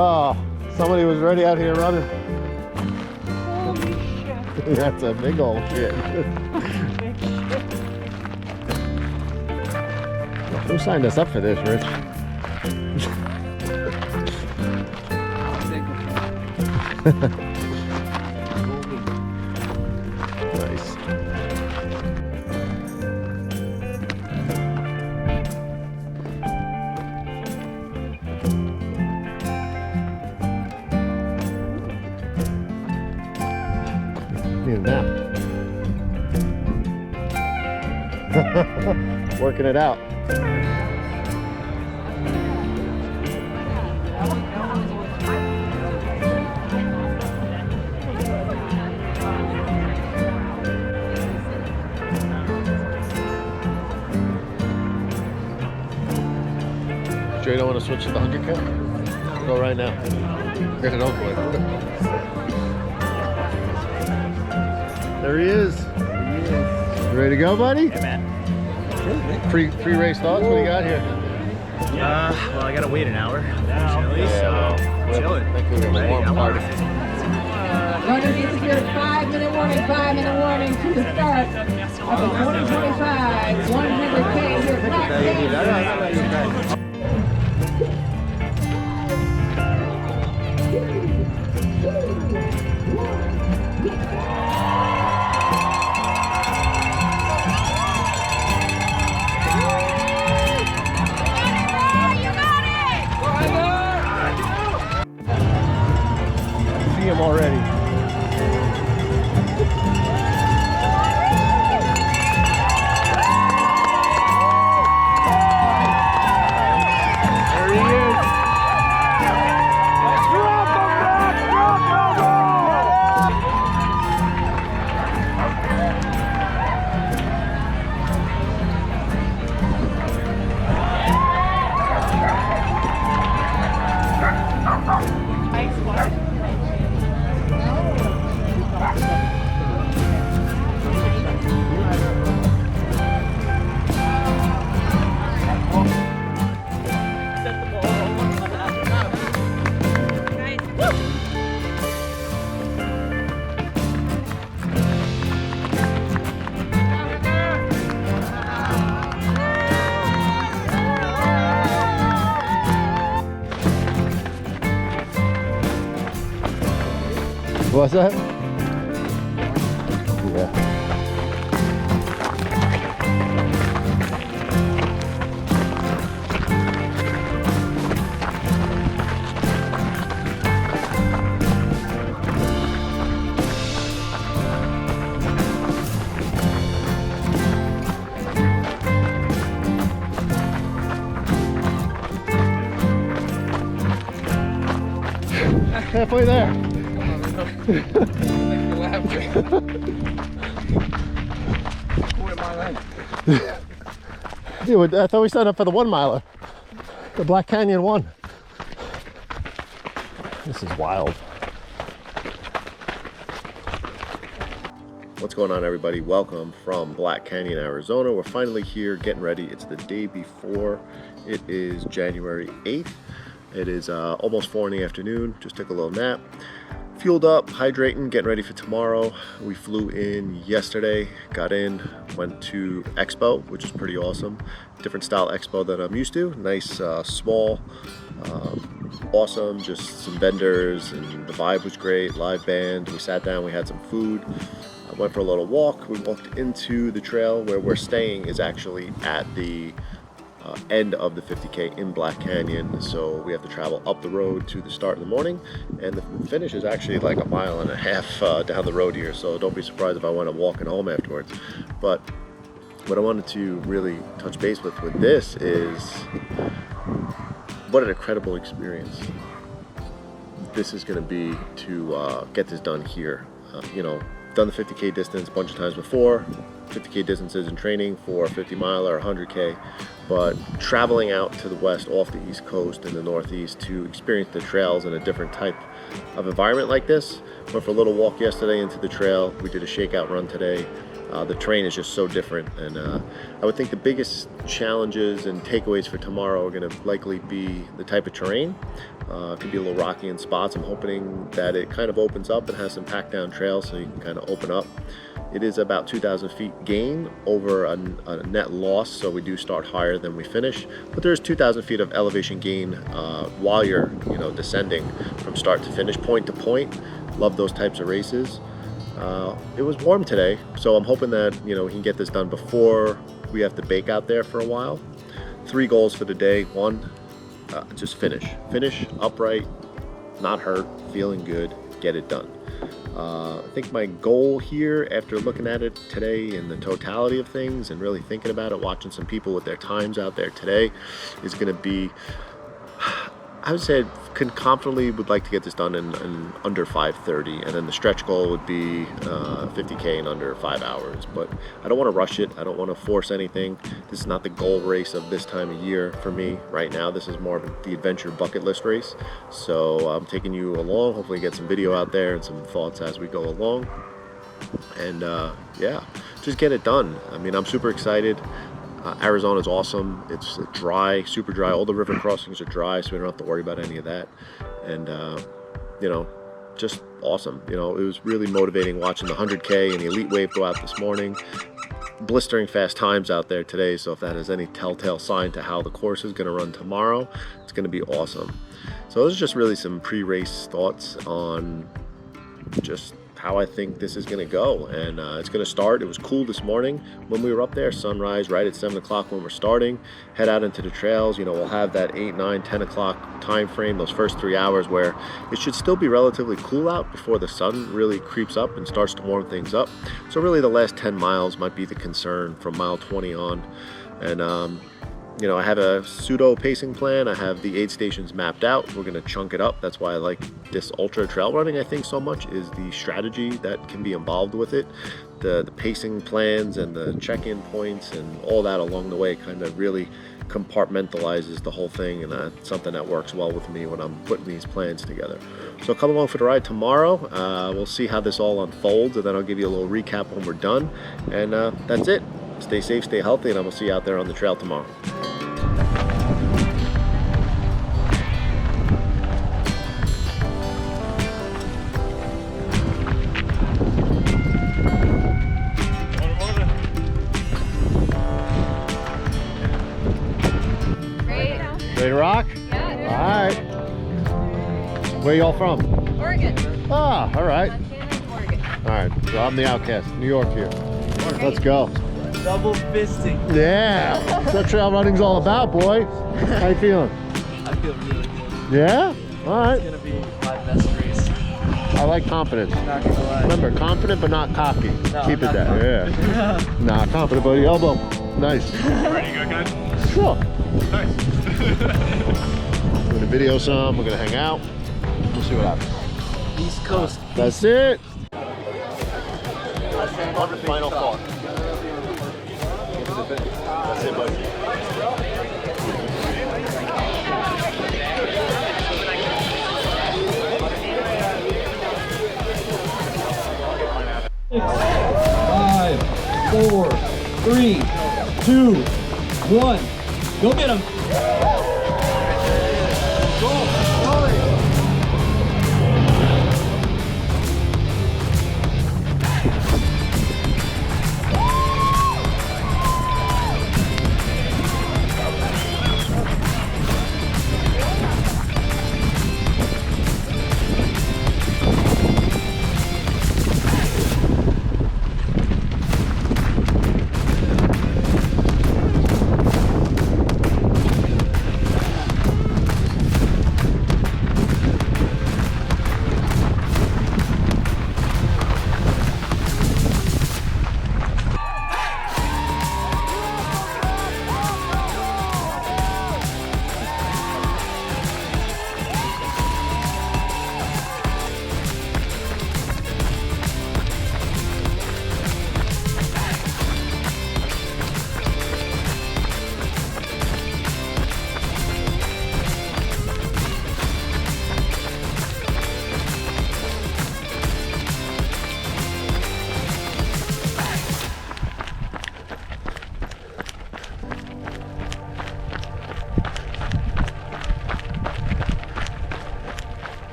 Oh, somebody was already out here running. Holy shit. That's a big old shit. Who signed us up for this, Rich? Nice. Need a nap. Working it out. Sure you don't want to switch to the 100K? Go right now. Get it over with. There he is. You ready to go, buddy? Yeah, man. Pre-race thoughts? What do you got here? Well, I gotta wait an hour, unfortunately, so chilling. I think we're gonna warm party. Runners need to get a 5-minute warning, 5-minute warning to the start of the 2025 100K here Black Canyon. See him already. There he is. What's that? Yeah. Halfway there. Dude, I thought we signed up for the 1 miler. The Black Canyon one. This is wild. What's going on, everybody? Welcome from Black Canyon, Arizona. We're finally here getting ready. It's the day before. It is January 8th. It is almost 4 in the afternoon. Just took a little nap. Fueled up, hydrating, getting ready for tomorrow. We flew in yesterday, got in, went to Expo, which is pretty awesome. Different style Expo that I'm used to. Nice, small, awesome, just some vendors, and the vibe was great. Live band, we sat down, we had some food. I went for a little walk. We walked into the trail. Where we're staying is actually at the end of the 50K in Black Canyon, so we have to travel up the road to the start in the morning, and the finish is actually like 1.5 miles down the road here, so don't be surprised if I wind up walking home afterwards. But what I wanted to really touch base with this is what an incredible experience this is going to be to get this done here. You know, done the 50K distance a bunch of times before, 50K distances in training for a 50 mile or 100K, but traveling out to the west off the East Coast and the Northeast to experience the trails in a different type of environment like this. Went for a little walk yesterday into the trail. We did a shakeout run today. The terrain is just so different, and I would think the biggest challenges and takeaways for tomorrow are going to likely be the type of terrain. It could be a little rocky in spots. I'm hoping that it kind of opens up and has some packed down trails so you can kind of open up. It is about 2,000 feet gain over a net loss, so we do start higher than we finish. But there's 2,000 feet of elevation gain while you're descending from start to finish, point to point. Love those types of races. It was warm today, so I'm hoping that we can get this done before we have to bake out there for a while. 3 goals for the day. 1, just finish upright, not hurt, feeling good, get it done. I think my goal here, after looking at it today in the totality of things and really thinking about it, watching some people with their times out there today, is going to be, I would say, confidently would like to get this done in under 5:30, and then the stretch goal would be 50K in under 5 hours. But I don't want to rush it. I don't want to force anything. This is not the goal race of this time of year for me right now. This is more of the adventure bucket list race. So I'm taking you along, hopefully get some video out there and some thoughts as we go along. And yeah, just get it done. I mean, I'm super excited. Arizona's awesome. It's dry, super dry. All the river crossings are dry, so we don't have to worry about any of that. And just awesome. It was really motivating watching the 100K and the Elite Wave go out this morning. Blistering fast times out there today, so if that is any telltale sign to how the course is going to run tomorrow, it's going to be awesome. So those are just really some pre-race thoughts on just how I think this is going to go, and it's going to start. It was cool this morning when we were up there, sunrise right at 7 o'clock when we're starting, head out into the trails. We'll have that 8, 9, 10 o'clock time frame, those first 3 hours where it should still be relatively cool out before the sun really creeps up and starts to warm things up. So really the last 10 miles might be the concern from mile 20 on. And I have a pseudo pacing plan. I have the aid stations mapped out. We're going to chunk it up. That's why I like this ultra trail running, I think, so much, is the strategy that can be involved with it. The pacing plans and the check-in points and all that along the way kind of really compartmentalizes the whole thing, and that's something that works well with me when I'm putting these plans together. So come along for the ride tomorrow. We'll see how this all unfolds, and then I'll give you a little recap when we're done. And that's it. Stay safe, stay healthy, and I will see you out there on the trail tomorrow. Ready to rock? Yeah. All right. Where y'all from? Oregon. Ah, all right. Montana, Oregon. All right. So I'm the outcast. New York here. Let's go. Double fisting. Yeah. That's what trail running's all about, boy. How you feeling? I feel really good. Yeah? All right. It's gonna be my best race. I like confidence. Not gonna lie. Remember, confident but not cocky. No, Keep it not that. cocky. Yeah. Nah, confident but elbow. Nice. Ready to go, guys? Sure. Nice. We're gonna video some. We're gonna hang out. We'll see what happens. East Coast. That's it. One final thought. That's it, buddy. Five, 4, 3, 2, 1. Go get him.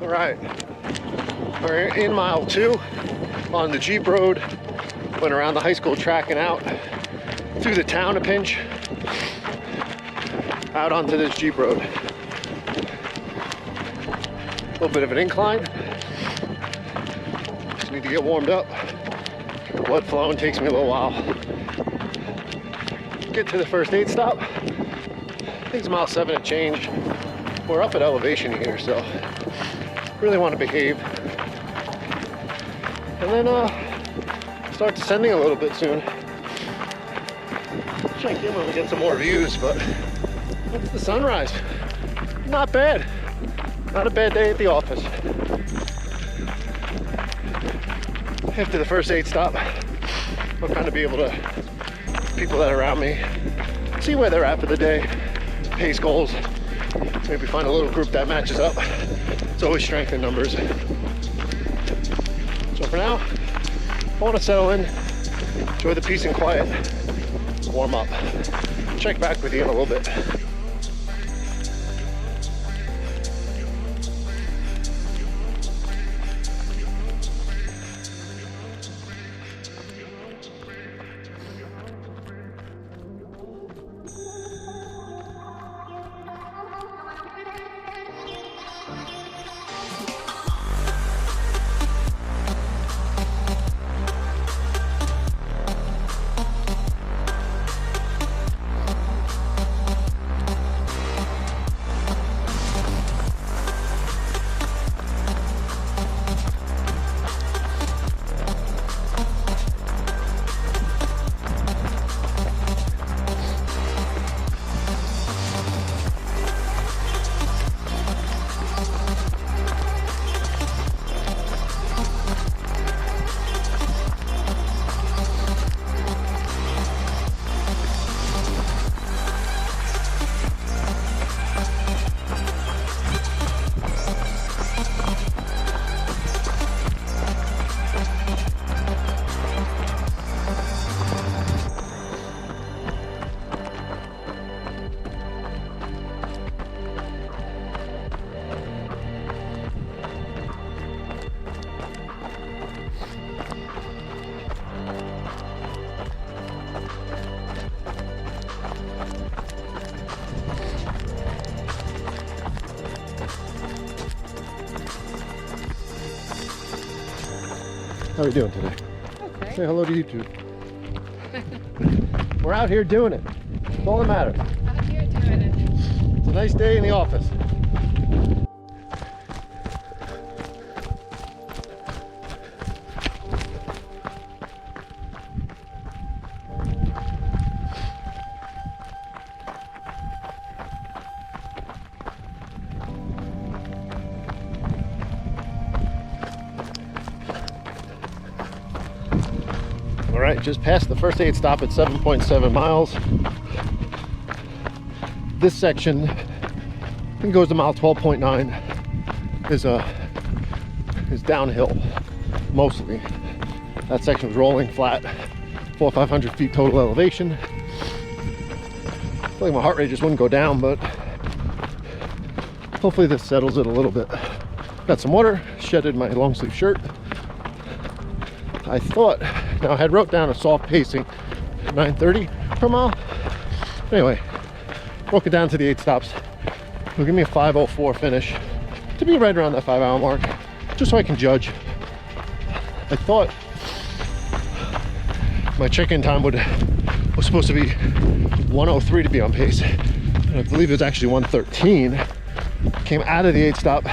All right, we're in mile 2 on the Jeep road. Went around the high school track and out through the town a pinch, out onto this Jeep road. A little bit of an incline. Just need to get warmed up. Blood flowing takes me a little while. Get to the first aid stop. I think it's mile 7 and change. We're up at elevation here, so really want to behave. And then start descending a little bit soon. Check in when we get some more views, but it's the sunrise. Not bad. Not a bad day at the office. After the first aid stop, I'll kind of be able to, people that are around me, see where they're at for the day, pace goals, maybe find a little group that matches up. It's always strength in numbers. So for now, I want to settle in, enjoy the peace and quiet, warm up. Check back with you in a little bit. How are we doing today? Okay. Say hello to YouTube. We're out here doing it. That's all that matters. Out here doing it. It's a nice day in the office. All right, just past the first aid stop at 7.7 miles. This section, I think, goes to mile 12.9, is downhill mostly. That section was rolling flat, 400 or 500 feet total elevation. I feel like my heart rate just wouldn't go down, but hopefully this settles it a little bit. Got some water, shedded my long sleeve shirt. I thought, now I had wrote down a soft pacing 9:30 per mile. Anyway, broke it down to the 8 stops. It'll give me a 5:04 finish to be right around that 5-hour mark, just so I can judge. I thought my check-in time was supposed to be 1:03 to be on pace, and I believe it was actually 1:13. Came out of the 8 stop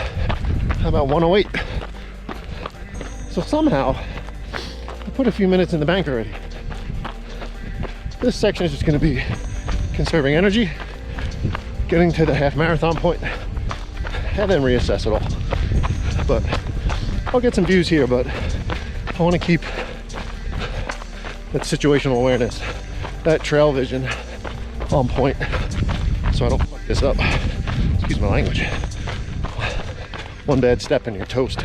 about 1:08. So somehow I put a few minutes in the bank already. This section is just going to be conserving energy, getting to the half marathon point, and then reassess it all. But I'll get some views here, but I want to keep that situational awareness, that trail vision on point, so I don't fuck this up. Excuse my language. One bad step and you're toast.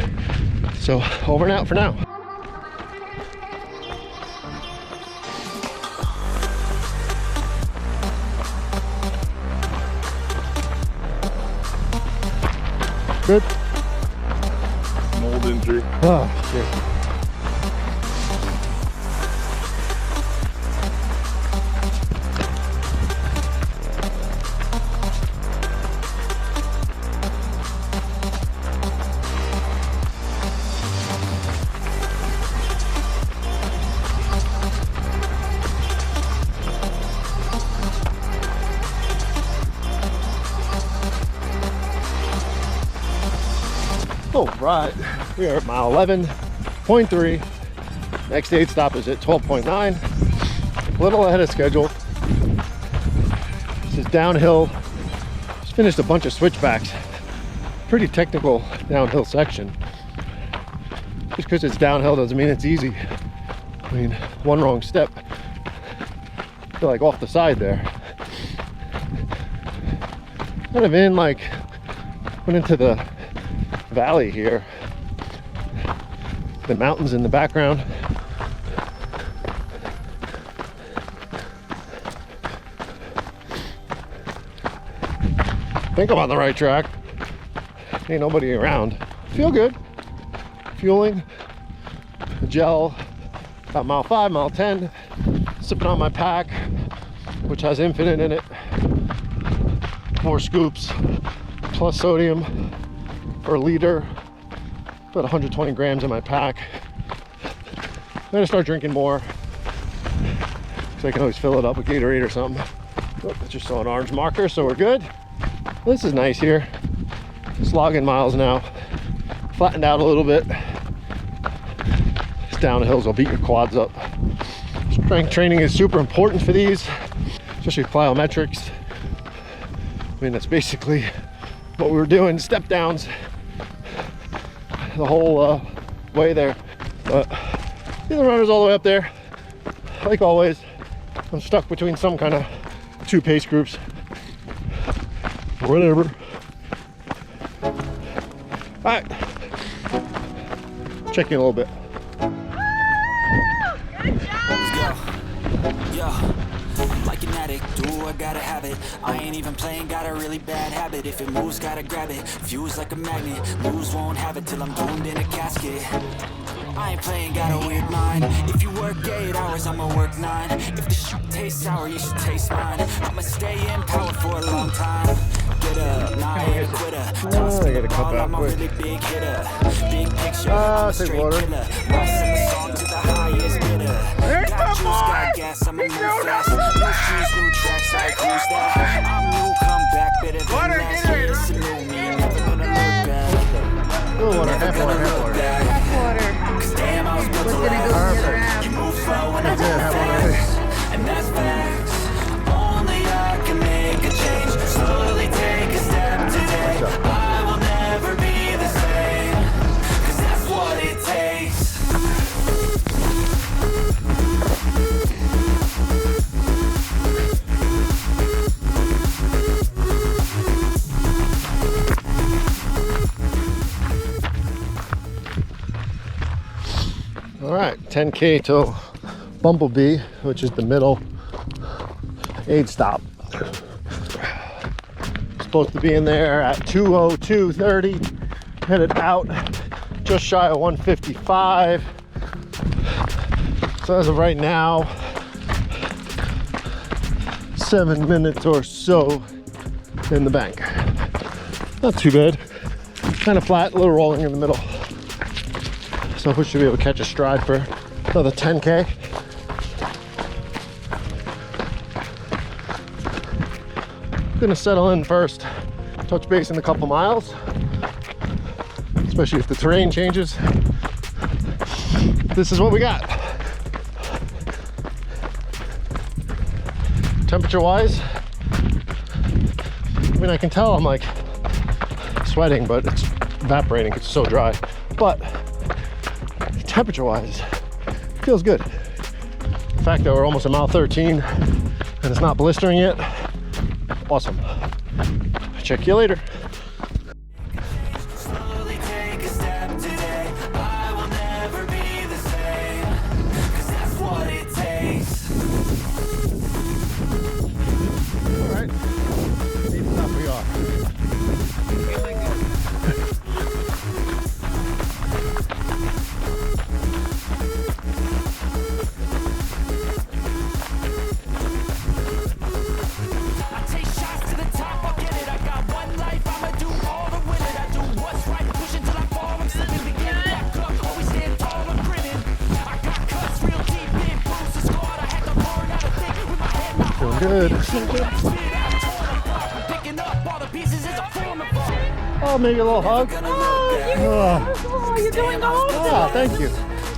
So over and out for now. Good. injury. Oh, shit. All right, we are at mile 11.3. Next aid stop is at 12.9. A little ahead of schedule. This is downhill. Just finished a bunch of switchbacks. Pretty technical downhill section. Just because it's downhill doesn't mean it's easy. I mean, one wrong step, I feel like off the side there. Kind of in, like, went into the valley here. The mountains in the background. I think I'm on the right track. Ain't nobody around. Feel good. Fueling. Gel. About mile 5, mile 10. Sipping on my pack, which has infinite in it. 4 scoops plus sodium per liter. About 120 grams in my pack. I'm gonna start drinking more because I can always fill it up with Gatorade or something. Oh, I just saw an orange marker, so we're good. This is nice here. Slogging miles now. Flattened out a little bit. These downhills will beat your quads up. Strength training is super important for these, especially plyometrics. I mean, that's basically what we were doing, step downs the whole way there. But the runners all the way up there. Like always, I'm stuck between some kind of 2 pace groups. Whatever. Alright. Check in a little bit. Like an addict, do I gotta have it. I ain't even playing, got a really bad habit. If it moves, gotta grab it. Fuse like a magnet, lose, won't have it till I'm doomed in a casket. I ain't playing, got a weird mind. If you work 8 hours, I'ma work 9. If the shoot tastes sour, you should taste mine. I'ma stay in power for a long time. Get up, nah, I ain't a quitter. I gotta cut back I'm a quick. really big hitter. Big picture, I'm a take straight water. killer. I send the song to the highest bidder. Got juice, got gas, I'ma move fast. New shoes, new tracks, like who's that? I'm new, come back, better than last. Yeah, it's a new me, never gonna look back. Little water, half water, half water. Cause damn, I was built to last. You move slow and I move fast. And that's facts. Only I can make a change. Slowly take a step today. I will never be the same. Cause that's what it takes. All right, 10K to Bumblebee, which is the middle aid stop. Supposed to be in there at 2:02:30. Headed out just shy of 1:55. So as of right now, 7 minutes or so in the bank. Not too bad. Kind of flat, a little rolling in the middle. So we should be able to catch a stride for another 10K. Gonna settle in first, touch base in a couple miles, especially if the terrain changes. This is what we got. Temperature wise, I mean, I can tell I'm like sweating, but it's evaporating, it's so dry. But temperature wise, feels good. The fact that we're almost at mile 13 and it's not blistering yet, awesome. Check you later. Slowly take a step today. I will never be the same. Cause that's what it takes. All right, up we are. good. Oh, maybe a little hug. Oh, you're doing awesome. Yeah, thank you.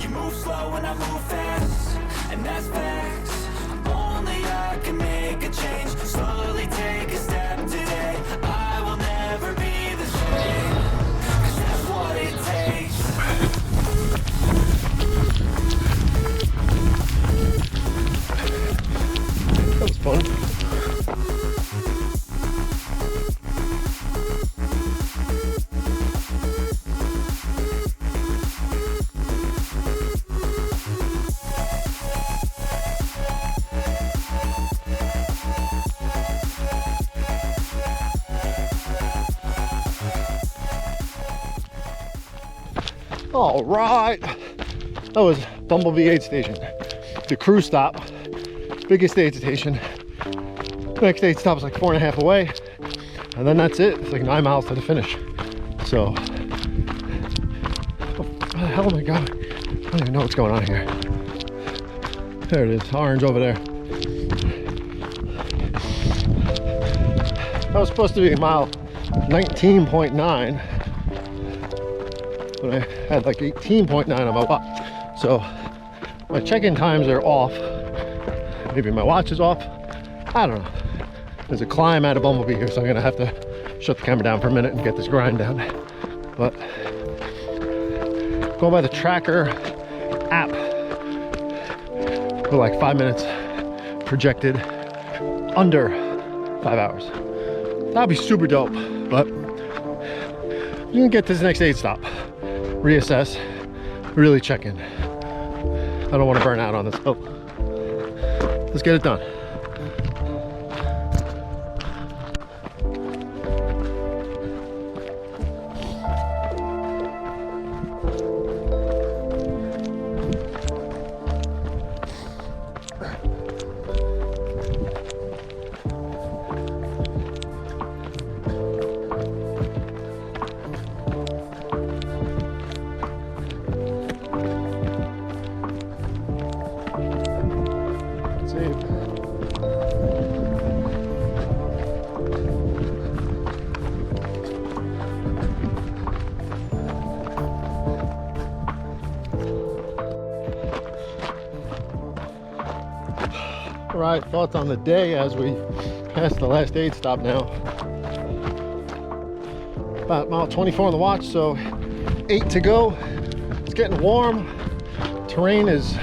You move slow and I move fast, and that's facts. Only I can make a change. Slowly take a step today. I will never be the same, 'cause that's what it takes. That was fun. All right, that was Bumblebee aid station, the crew stop, biggest aid station. Next aid stop is like 4.5 away, and then that's it. It's like 9 miles to the finish. So, where the hell am I going? I don't even know what's going on here. There it is, orange over there. That was supposed to be mile 19.9. but I had like 18.9 on my watch. So my check-in times are off. Maybe my watch is off. I don't know. There's a climb out of Bumblebee here, so I'm gonna have to shut the camera down for a minute and get this grind down. But going by the tracker app, we're like 5 minutes projected under 5 hours. That'd be super dope, but you can get to this next aid stop, reassess, really check in. I don't want to burn out on this. Oh, let's get it done. All right, thoughts on the day as we pass the last aid stop now. About mile 24 on the watch, so 8 to go. It's getting warm. Terrain is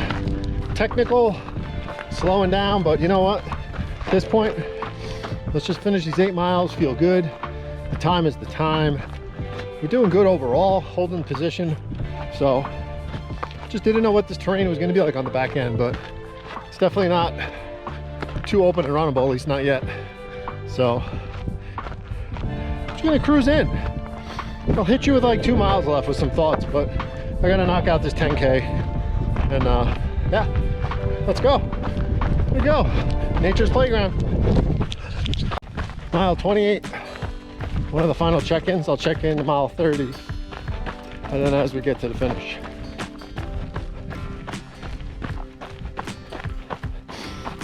technical, slowing down, but you know what? At this point, let's just finish these 8 miles, feel good. The time is the time. We're doing good overall, holding position. So just didn't know what this terrain was gonna be like on the back end, but it's definitely not too open and runnable, at least not yet. So just gonna cruise in. I'll hit you with like 2 miles left with some thoughts, but I gotta knock out this 10K. And yeah, let's go. Here we go. Nature's playground. Mile 28. One of the final check-ins. I'll check in to mile 30. And then as we get to the finish.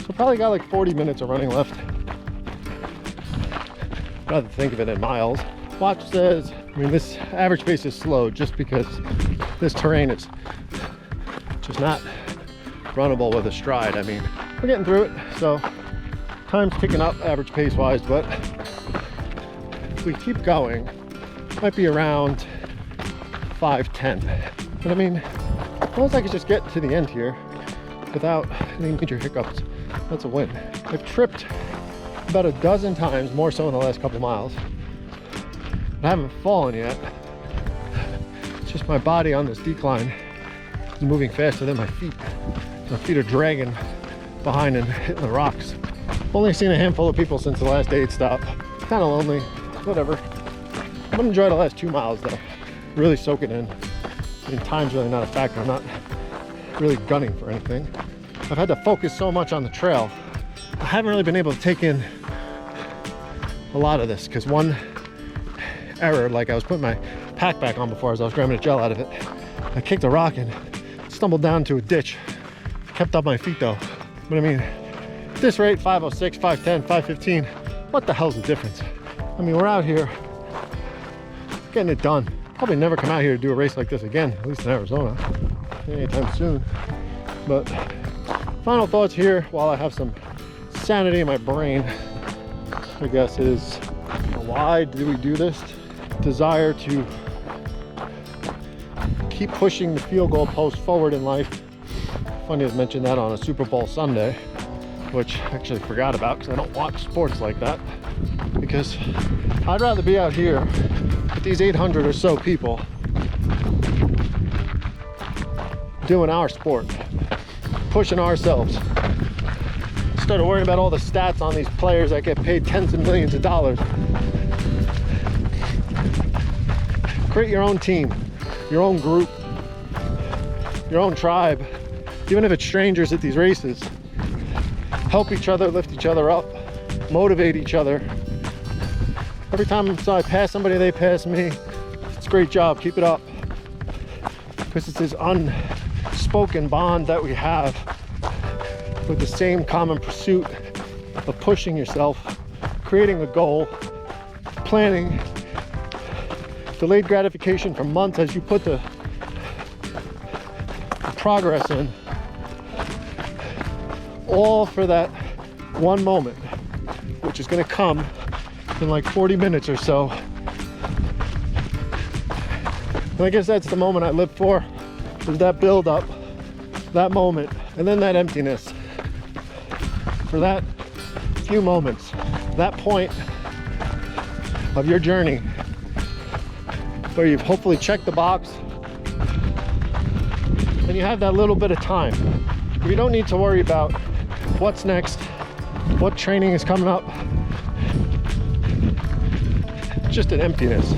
So probably got like 40 minutes of running left. Rather think of it in miles. Watch says, I mean, this average pace is slow just because this terrain is just not runnable with a stride. I mean, we're getting through it, so time's ticking up average pace wise, but if we keep going, it might be around 5:10. But I mean, as long as I can just get to the end here without any major hiccups, that's a win. I've tripped about a dozen times, more so in the last couple miles. I haven't fallen yet. It's just my body on this decline is moving faster than my feet. My feet are dragging behind and hitting the rocks. Only seen a handful of people since the last aid stop. Kind of lonely, whatever. I'm gonna enjoy the last 2 miles though. Really soak it in. I mean, time's really not a factor. I'm not really gunning for anything. I've had to focus so much on the trail. I haven't really been able to take in a lot of this because one error, like I was putting my pack back on before as I was grabbing a gel out of it. I kicked a rock and stumbled down to a ditch. Kept up my feet though. But I mean, this rate, 5:06, 5:10, 5:15, what the hell's the difference? I mean, we're out here getting it done. Probably never come out here to do a race like this again, at least in Arizona, anytime soon. But final thoughts here while I have some sanity in my brain, I guess, is why do we do this? Desire to keep pushing the field goal post forward in life. Funny to mention that on a Super Bowl Sunday, which I actually forgot about because I don't watch sports like that. Because I'd rather be out here with these 800 or so people doing our sport, pushing ourselves, instead of worrying about all the stats on these players that get paid tens of millions of dollars. Create your own team, your own group, your own tribe, even if it's strangers at these races. Help each other, lift each other up, motivate each other. Every time I pass somebody, they pass me. It's a great job, keep it up. Because it's this unspoken bond that we have with the same common pursuit of pushing yourself, creating a goal, planning, delayed gratification for months as you put the progress in, all for that one moment, which is going to come in like 40 minutes or so. And I guess that's the moment I live for, is that build up, that moment, and then that emptiness. For that few moments, that point of your journey where you've hopefully checked the box and you have that little bit of time where you don't need to worry about what's next, what training is coming up. It's just an emptiness.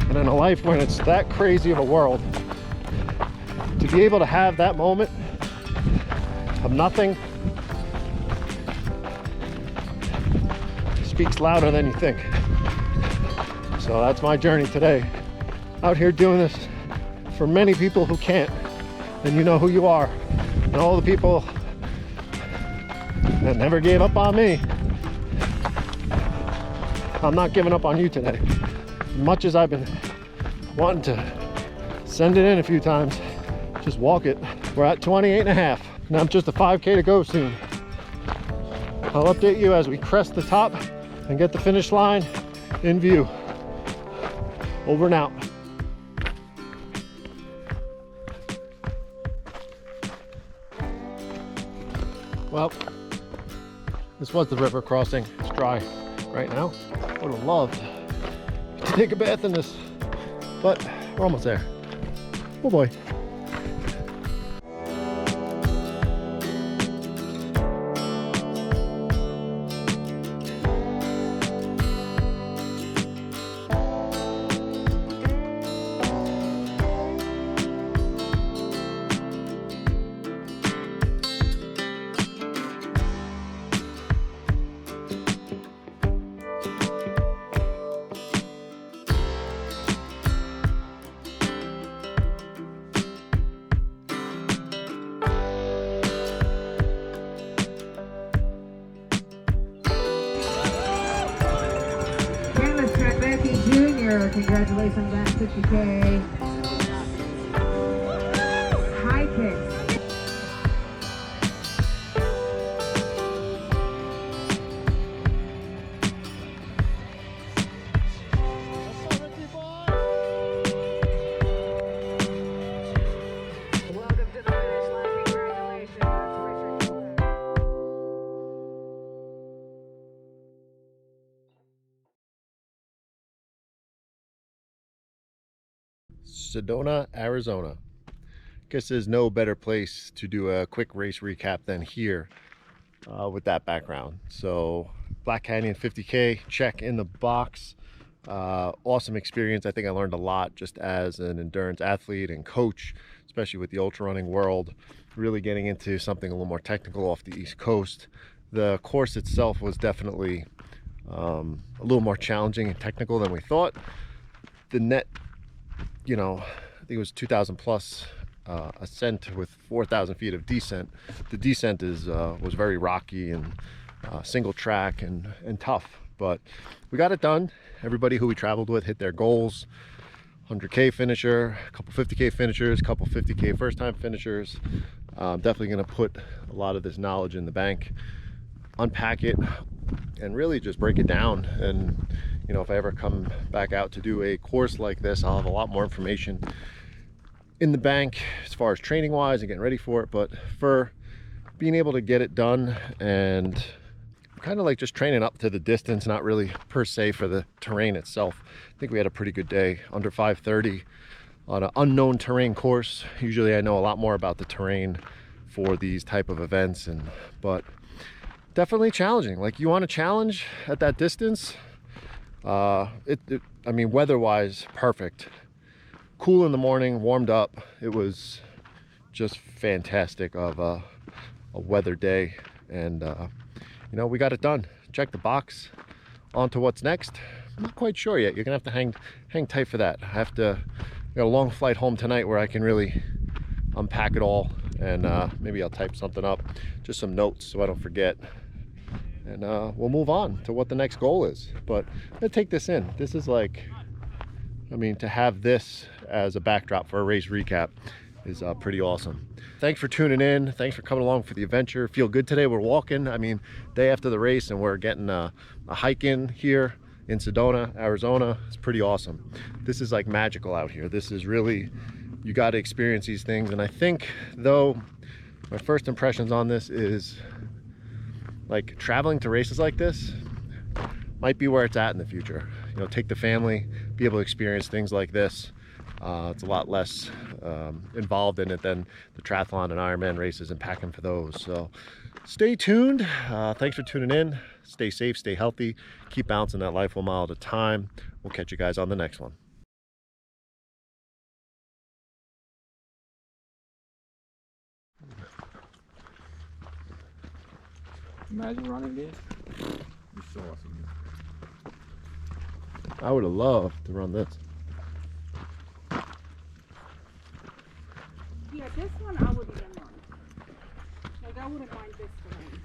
And in a life when it's that crazy of a world, to be able to have that moment of nothing speaks louder than you think. So that's my journey today. Out here doing this for many people who can't, and you know who you are. And all the people that never gave up on me, I'm not giving up on you today. As much as I've been wanting to send it in a few times, just walk it. We're at 28 and a half. Now I'm just a 5K to go soon. I'll update you as we crest the top and get the finish line in view. Over and out. Well, this was the river crossing. It's dry right now. Would have loved to take a bath in this, but we're almost there. Oh boy. Congratulations on 50K. High kicks. Welcome to the finish line. Congratulations. Sedona, Arizona. Guess there's no better place to do a quick race recap than here with that background. So Black Canyon 50K, check in the box. Awesome experience. I think I learned a lot just as an endurance athlete and coach, especially with the ultra running world, really getting into something a little more technical off the East Coast. The course itself was definitely a little more challenging and technical than we thought. The net, you know, I think it was 2,000 plus ascent with 4,000 feet of descent. The descent was very rocky and single track and tough, but we got it done. Everybody who we traveled with hit their goals. 100K finisher, a couple 50K finishers, a couple 50K first time finishers. Definitely going to put a lot of this knowledge in the bank, unpack it, and really just break it down. And you know, if I ever come back out to do a course like this, I'll have a lot more information in the bank as far as training wise and getting ready for it. But for being able to get it done and kind of like just training up to the distance, not really per se for the terrain itself, I think we had a pretty good day. Under 5:30 on an unknown terrain course. Usually I know a lot more about the terrain for these type of events, but definitely challenging. Like, you want a challenge at that distance. I mean, weather-wise, perfect. Cool in the morning, warmed up. It was just fantastic of a weather day, and you know, we got it done. Check the box. On to what's next. I'm not quite sure yet. You're gonna have to hang tight for that. I got a long flight home tonight where I can really unpack it all, and maybe I'll type something up, just some notes so I don't forget. And we'll move on to what the next goal is. But let's take this in. This is like, I mean, to have this as a backdrop for a race recap is pretty awesome. Thanks for tuning in. Thanks for coming along for the adventure. Feel good today. We're walking, I mean, day after the race, and we're getting a hike in here in Sedona, Arizona. It's pretty awesome. This is like magical out here. This is really, you got to experience these things. And I think, though, my first impressions on this is like traveling to races like this might be where it's at in the future. You know, take the family, be able to experience things like this. It's a lot less involved in it than the triathlon and Ironman races and packing for those. So stay tuned. Thanks for tuning in. Stay safe, stay healthy, keep bouncing that life 1 mile at a time. We'll catch you guys on the next one. Imagine running this. It's so awesome. I would have loved to run this. Yeah, this one I would even run. Like, I wouldn't mind this terrain.